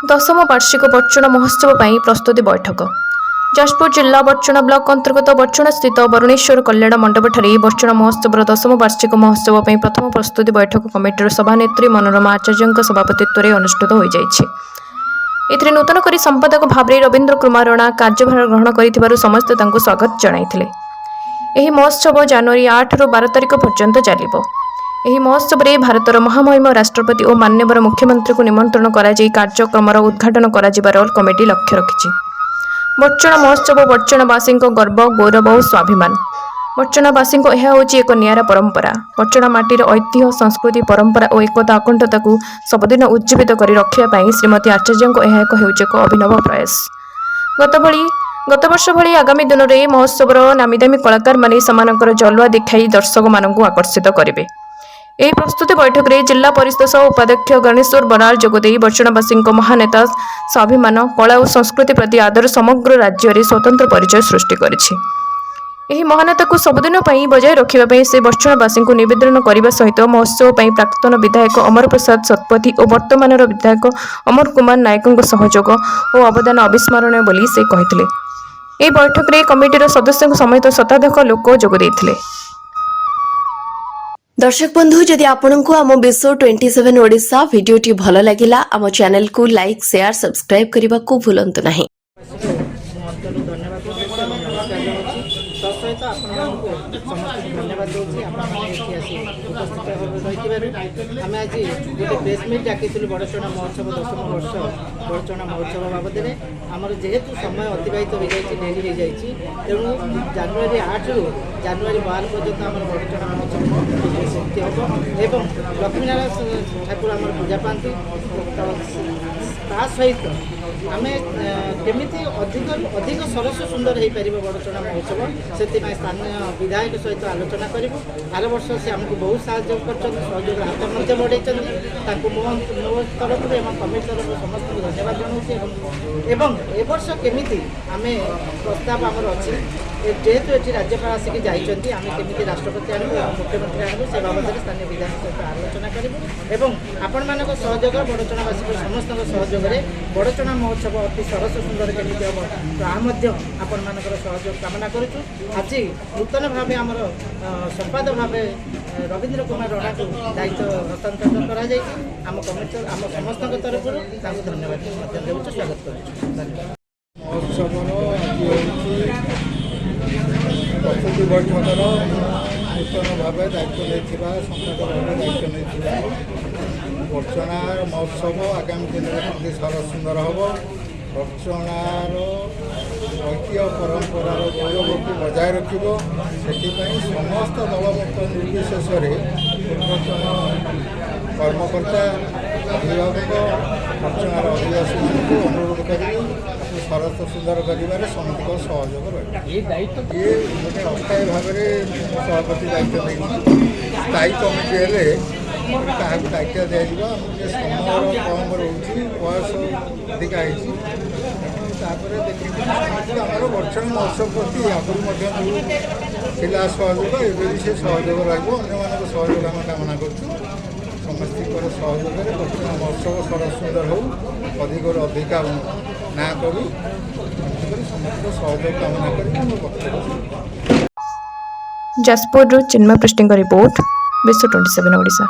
दशम वार्षिक बर्चण महोत्सव पर प्रस्तुति बैठक। जाजपुर जिला बर्चण ब्लॉक अंतर्गत बर्चण स्थित वरुणेश्वर कल्याण मंडप बर्चण महोत्सव दशम वार्षिक महोत्सव पर प्रथम प्रस्तुति बैठक कमिटर सभानेत्री मनोरमा आचार्य सभापतित्व में अनुष्ठित हो जाए। नूतन करी संपादक भाव रवींद्र कुमार राणा कार्यभार ग्रहण कर समस्ते स्वागत जनाइथिले। यह महोत्सव जनवरी 8 ରୁ 12 तारिख पर्यंत चलिबो। ଏହି ମହୋତ୍ସବରେ ଭାରତର ମହାମହିମ ରାଷ୍ଟ୍ରପତି ଓ ମାନ୍ୟବର ମୁଖ୍ୟମନ୍ତ୍ରୀଙ୍କୁ ନିମନ୍ତ୍ରଣ କରାଯାଇ କାର୍ଯ୍ୟକ୍ରମର ଉଦ୍ଘାଟନ କରାଯିବାର କମିଟି ଲକ୍ଷ୍ୟ ରଖିଛି। ବର୍ଚଣ ମହୋତ୍ସବ ବର୍ଚଣବାସୀଙ୍କ ଗର୍ବ, ଗୌରବ ଓ ସ୍ୱାଭିମାନ। ବର୍ଚଣବାସୀଙ୍କ ଏହା ହେଉଛି ଏକ ନିଆରା ପରମ୍ପରା। ବର୍ଚଣ ମାଟିର ଐତିହ୍ୟ, ସଂସ୍କୃତି, ପରମ୍ପରା ଓ ଏକତା ଅଖଣ୍ଡତାକୁ ସବୁଦିନ ଉଜ୍ଜୀବିତ କରି ରଖିବା ପାଇଁ ଶ୍ରୀମତୀ ଆଚାର୍ଯ୍ୟଙ୍କ ଏହା ହେଉଛି ଏକ ଅଭିନବ ପ୍ରୟାସ। ଗତ ବର୍ଷ ଭଳି ଆଗାମୀ ଦିନରେ ମହୋତ୍ସବର ନାମୀଦାମୀ କଳାକାରମାନେ ସେମାନଙ୍କର ଜଲୁଆ ଦେଖାଇ ଦର୍ଶକମାନଙ୍କୁ ଆକର୍ଷିତ କରିବେ। ଏହି ପ୍ରସ୍ତୁତି ବୈଠକରେ ଜିଲ୍ଲା ପରିଷଦ ସହ ଉପାଧ୍ୟକ୍ଷ ଗଣେଶ୍ୱର ବରାଳ ଯୋଗଦେଇ ବର୍ଚଣବାସୀଙ୍କ ମହାନେତା ସ୍ୱାଭିମାନ, କଳା ଓ ସଂସ୍କୃତି ପ୍ରତି ଆଦର ସମଗ୍ର ରାଜ୍ୟରେ ସ୍ୱତନ୍ତ୍ର ପରିଚୟ ସୃଷ୍ଟି କରିଛି। ଏହି ମହାନତାକୁ ସବୁଦିନ ପାଇଁ ବଜାୟ ରଖିବା ପାଇଁ ସେ ବର୍ଚଣବାସୀଙ୍କୁ ନିବେଦନ କରିବା ସହିତ ମହୋତ୍ସବ ପାଇଁ ପ୍ରାକ୍ତନ ବିଧାୟକ ଅମର ପ୍ରସାଦ ଶତପଥୀ ଓ ବର୍ତ୍ତମାନର ବିଧାୟକ ଅମର କୁମାର ନାୟକଙ୍କ ସହଯୋଗ ଓ ଅବଦାନ ଅବିସ୍ମରଣୀୟ ବୋଲି ସେ କହିଥିଲେ। ଏହି ବୈଠକରେ କମିଟିର ସଦସ୍ୟଙ୍କ ସମେତ ଶତାଧିକ ଲୋକ ଯୋଗ ଦେଇଥିଲେ। दर्शक बंधु जदि आपंक आम विश्व 27 ओडिशा भिडियोटी भल लगिला आम चैनल को लाइक, शेयर, सब्सक्राइब करने को भूलु नहीं। धन्यवाद दूसरी उपस्थित आम आज गोटे प्रेस मिट डाक बड़चण महोत्सव दशम वर्ष बड़चण महोत्सव बाबद आमर जेहेतु समय अतिबाहित हो जाए डेरी हो जाए तेणु जनवरी 8 ରୁ जनवरी 12 पर्यटन आम बड़चण महोत्सव समाप्ति हम एवं लक्ष्मीनारायण ठाकुर आम पूजा पाती सहित आम केमी अधिक सरस सुंदर हो पार बड़चण महोत्सव से स्थानीय विधायक सहित आलोचना करूँ। आर वर्ष से आमको बहुत साहय सहयोग हाथ मध्य बढ़ाई मो तरफ कमिटी तरफ समस्त धन्यवाद जनाऊँ। ए वर्ष केमी आम प्रस्ताव आमर अच्छी जेहेतु ये राज्यपाल आसिक जाइए आम केमी राष्ट्रपति आणु मुख्यमंत्री आणु से बाबद स्थानीय विधायक सहित आलोचना करूँ। आपण मान सहयोग बड़चणवासी समस्त सहयोग बड़चण महोत्सव अति सरस सुंदर केमी हम ताहा आपण मान सहयोग कामना करुँ। आज नूतन भाव आमर संपादक भाव रवींद्र कुमार राणा को दायित्व हस्तांतरण करम कमिटी आम समस्त तरफ धन्यवाद देव स्वागत कर प्रस्तुति बैठकर नूतन भाव दायित्व नहीं संपादक भाव दायित्व नहीं बर्चणा महोत्सव आगामी दिन में सरस सुंदर हम बर्चणार ऐतिह्य परंपरार गौरव को बजाय रखिब से समस्त दलमत निर्विशेष निर्वाचन कर्मकर्ता अभिभावक बर्चणार आदिवासी मान अनुरोध करी सरस सुंदर कर समिति सहयोग रही ये गोटे अस्थायी भाव में सभापति दायित्व नहीं स्थायी कमिटी हेले क्या दायित्व दिज्व समय कम रोचे बयस अधिका देखिए आमर बर्चण महोत्सव प्रति आगुरी जो सहयोग एवं से सहयोग रही सहयोग आम कामना कर समस्त सहयोग बर्चण महोत्सव सरस सुंदर हो अधिक अधिका ना करूँ समस्त सहयोग कामना कर जाजपुर चिन्मय पृष्ठ रिपोर्ट विश्व 27 ओडिशा।